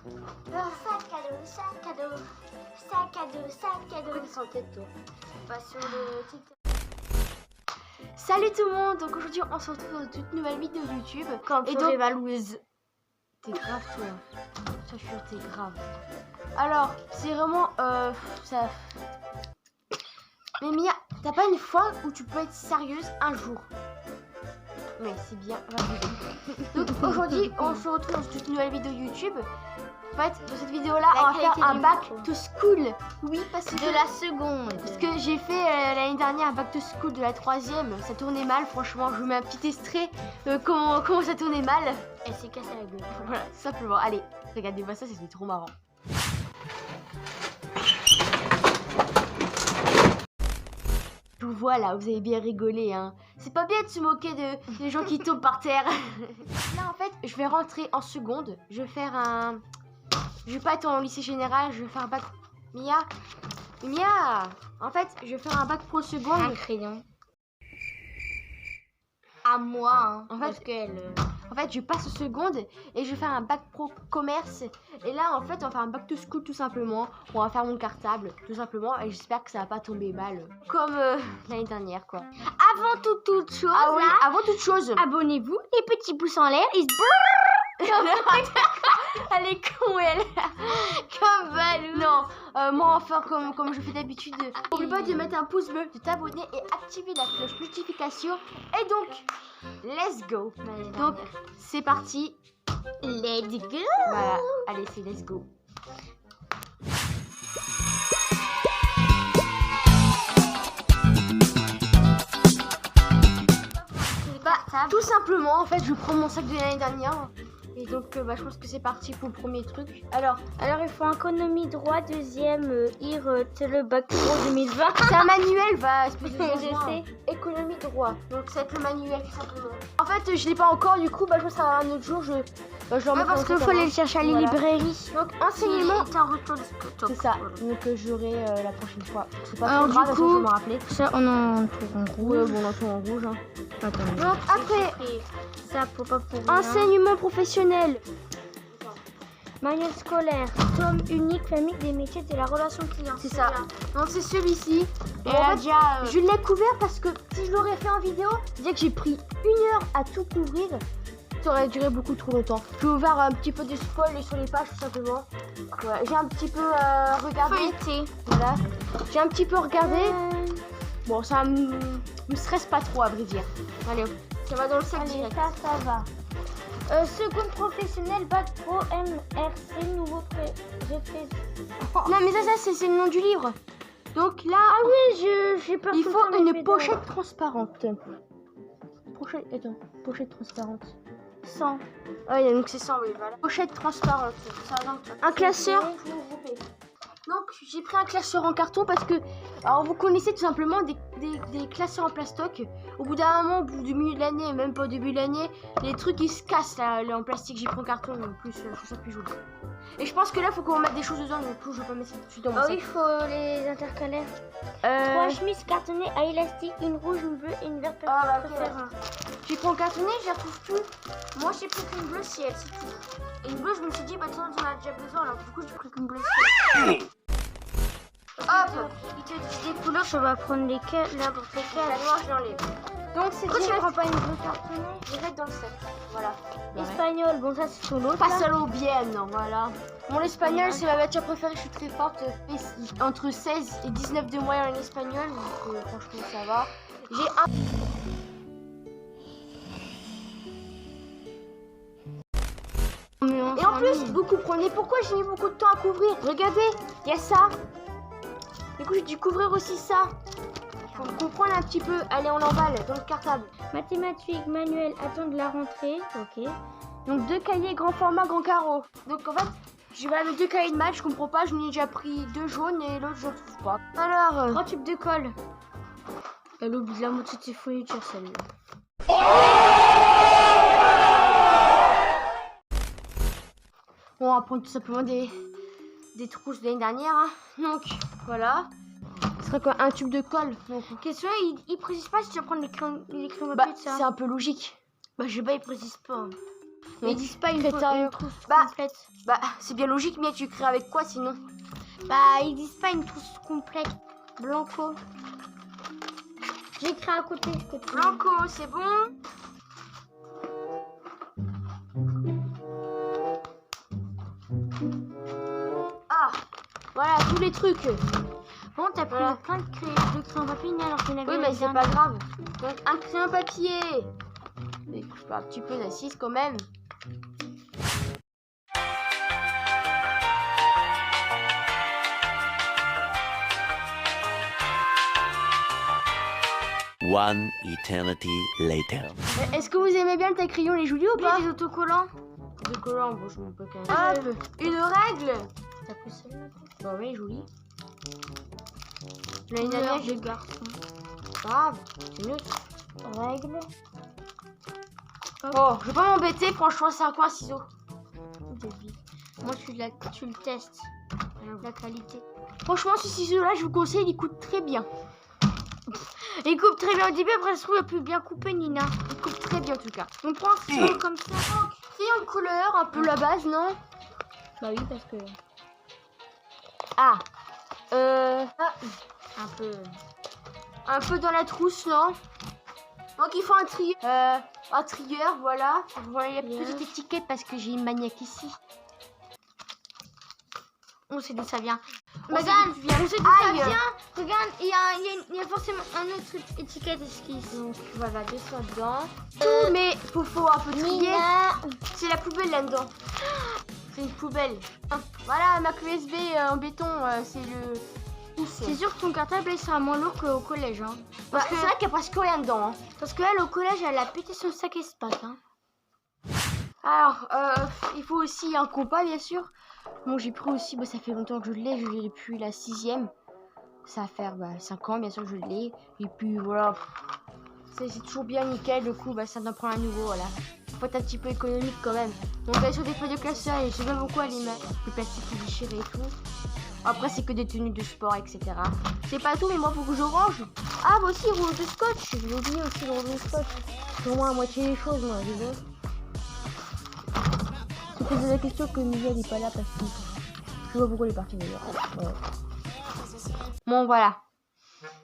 Sac à dos, sac à dos, sac à dos, sac à dos. Sans tête, toi. Pas sur le TikTok. Salut tout le monde, donc aujourd'hui on se retrouve dans une toute nouvelle vidéo YouTube. Comme et donc Louise. T'es grave toi. Ça je suis t'es grave. Alors, c'est vraiment ça. Mais Mia, t'as pas une fois où tu peux être sérieuse un jour? Mais c'est bien, vas-y. Donc aujourd'hui on se retrouve dans une toute nouvelle vidéo YouTube. En fait, dans cette vidéo-là, on va faire un back to school. Oui, parce que De la seconde. Parce que j'ai fait l'année dernière un back to school de la 3e. Ça tournait mal, franchement. Je vous mets un petit extrait. Comment ça tournait mal. Elle s'est cassée la gueule. Voilà, simplement. Allez, regardez-moi ça, c'était trop marrant. Je vous vois là, vous avez bien rigolé, hein. C'est pas bien de se moquer des gens qui tombent par terre. Là, en fait, je vais rentrer en seconde. Je vais faire un... Je vais pas être en lycée général, je vais faire un bac... Mia, en fait, je vais faire un bac pro seconde. Un crayon. À moi, hein, En fait, parce qu'elle... En fait, je passe en seconde et je vais faire un bac pro commerce. Et là, en fait, on va faire un back to school tout simplement. On va faire mon cartable tout simplement. Et j'espère que ça va pas tomber mal comme l'année dernière, quoi. Avant toute chose, Ah oui, là, avant toute chose. abonnez-vous, les petits pouces en l'air, et Elle est con, elle. comme Balou. Non, moi, enfin, comme je fais d'habitude, n'oublie pas de mettre un pouce bleu, de t'abonner et activer la cloche notification. Et donc, let's go. Donc, c'est parti. Let's go. Voilà, allez, c'est let's go. Tout simplement, en fait, je prends mon sac de l'année dernière. Et donc, je pense que c'est parti pour le premier truc. Alors, Alors, il faut économie droit, deuxième, le bac pro 2020. c'est un manuel, espèce de Je besoin. sais. Économie droit. Donc, ça va être le manuel, tout simplement. En fait, je l'ai pas encore, du coup, je pense que ça va un autre jour. Je le remettrai Parce dans qu'il le faut sac à aller main. le chercher à la Voilà. librairie. Donc, enseignement. C'est un retour de C'est ça. Donc, j'aurai la prochaine fois. C'est pas Alors, trop grave, du de toute coup, façon, je vais me rappeler. Ça, on en tour en rouge. Ouais, bon, on entend en rouge. Hein. Attends. Donc, après, Ça, faut pas pour rien. enseignement professionnel. Manuel scolaire. Tome unique, famille des métiers de la relation client. C'est ça. Donc, c'est celui-ci. Et En elle a fait, déjà... je l'ai couvert parce que si je l'aurais fait en vidéo, c'est-à-dire que j'ai pris 1 heure à tout couvrir. Ça aurait duré beaucoup trop longtemps. J'ai ouvert un petit peu de spoil sur les pages tout simplement. Voilà. J'ai un petit peu regardé. feuilleté. Voilà. J'ai un petit peu regardé. Bon, ça me stresse pas trop à vrai dire. Allez, ça va dans le sac Allez, direct. ça va. Seconde professionnelle, bac pro, MRC, nouveau Non, mais ça c'est le nom du livre. Donc là, Ah oui, j'ai peur. il que faut ça une me pochette transparente. Pochette transparente. 100. Ah, donc c'est ça, oui, voilà. Pochette transparente. Ça, donc, un classeur. Donc j'ai pris un classeur en carton parce que, alors vous connaissez tout simplement des classeurs en plastoc. Au bout d'un moment, au bout du milieu de l'année, même pas au début de l'année, les trucs ils se cassent là, en plastique. J'ai pris en carton, en plus je trouve ça plus joli. Et je pense que là il faut qu'on mette des choses dedans, du coup je vais pas mettre ça tout de suite dans mon Ah sac. oui, il faut les intercalaires. 3 chemises cartonnées à élastique, une rouge, une bleue et une verte. Ah, bah, ok. préfère. J'ai pris en cartonné, je la trouve plus. Moi j'ai pris qu'une bleue ciel, c'est tout. Et une bleue, je me suis dit, bah tiens, on en a déjà besoin, alors du coup j'ai pris qu'une bleue ciel. Hop, Il te dit des couleurs, je vais prendre lesquelles, n'importe la lesquelles. noire, je l'enlève. Donc c'est Pourquoi tu direct, prends pas une bleue cartonnée? direct dans le sac. Voilà. Espagnol, bon ça c'est sur l'autre. Pas là. solo bien, voilà. Mon espagnol, c'est ma matière préférée, je suis très forte. Entre 16 et 19 de moyenne en espagnol, donc franchement ça va. J'ai un... Et en plus, vous comprenez pourquoi j'ai mis beaucoup de temps à couvrir. Regardez, il y a ça. Du coup, j'ai dû couvrir aussi ça. Pour comprendre un petit peu. Allez, on l'emballe dans le cartable. Mathématiques, manuel, attendre la rentrée. Ok. Donc 2 cahiers grand format, grand carreau. Donc en fait, je vais avec 2 cahiers de maths, je comprends pas, je n'ai déjà pris 2 jaunes et l'autre je ne trouve pas. Alors, 3 tubes de colle. Elle oublie la moitié de ses fournitures, celle-là. on va prendre tout simplement des trousses de l'année dernière. Hein. Donc voilà. Ce serait quoi, un tube de colle. Donc, Question, il précise pas si tu vas prendre les crayons bah, papier de ça. c'est un peu logique. Bah je sais pas, il précise pas. Mais ils disent pas une trousse Bah, complète. Bah, c'est bien logique, mais tu crées avec quoi sinon? Bah, ils disent pas une trousse complète. Blanco. J'ai écrit à côté. Blanco, c'est bon? Ah, voilà, tous les trucs. Bon, t'as pris Voilà. plein de crayons papier, alors qu'il y en avait Oui, mais c'est un pas grave. Donc, un crayon papier. Mais je suis un petit peu assise quand même. One eternity later. Est-ce que vous aimez bien le taille crayon, les Julie, ou Oui, pas? des autocollants. De collants, bon, je m'en peux quand même. Hop, une règle. T'as pris celle-là? Bon, oui, Julie. L'année dernière, dernière, j'ai- j'ai garçon. Grave, c'est neutre. Règle. Oh, je vais pas m'embêter, franchement, c'est un coin à ciseaux. Débile. Moi, tu le testes. La qualité. Franchement, ce ciseau-là, je vous conseille, il coûte très bien. Il coupe très bien au début, après, je trouve qu'il a plus bien coupé, Nina. Il coupe très bien, en tout cas. On prend un ciseau comme ça. Crayon de couleur, un peu la base, non? Bah oui, parce que. Ah. Un peu. Dans la trousse, non? Donc, il faut un trieur. Un trieur, voilà. Vous voyez la petite étiquette parce que j'ai une maniaque ici. On sait d'où ça vient. On sait Regarde, d'où tu viens. on sait d'où ça Aïe. vient. Regarde, il y a forcément un autre étiquette esquisse. Donc, voilà, descends dedans. Tout, mais faut un peu trier. Nina. C'est la poubelle là-dedans. C'est une poubelle. Voilà, ma clé USB en béton, c'est le pouce. C'est sûr que ton cartable il sera moins lourd qu'au collège. Hein. Bah, c'est vrai qu'il n'y a presque rien dedans. Hein. Parce qu'elle, au collège, elle a pété son sac espace. Hein. Alors, il faut aussi un compas, bien sûr. Bon, j'ai pris aussi, ça fait longtemps que je l'ai depuis la 6e. Ça va faire 5 ans, bien sûr, que je l'ai. Et puis, voilà, c'est toujours bien nickel. Du coup, ça m'en prend un nouveau, voilà. Faut être un petit peu économique quand même. Donc, allez sur des feuilles de classeur et je sais pas pourquoi les mettre. Le plastique est déchiré et tout. Après, c'est que des tenues de sport, etc. C'est pas tout, mais moi, faut que je range. Ah, moi aussi, rouleau de scotch. J'ai oublié aussi le rouleau de scotch. C'est au moins à moitié les choses, moi, je veux. Je pose la question que Miguel n'est pas là parce que je vois pourquoi il est parti d'ailleurs. Ouais. Bon, voilà.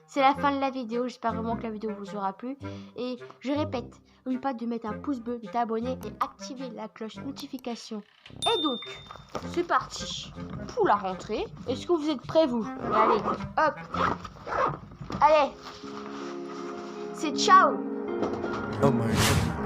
C'est la fin de la vidéo. J'espère vraiment que la vidéo vous aura plu. Et je répète, n'oublie pas de mettre un pouce bleu, de t'abonner et activer la cloche notification. Et donc, c'est parti pour la rentrée. Est-ce que vous êtes prêts, vous? Allez, hop. Allez. C'est ciao. Oh my God.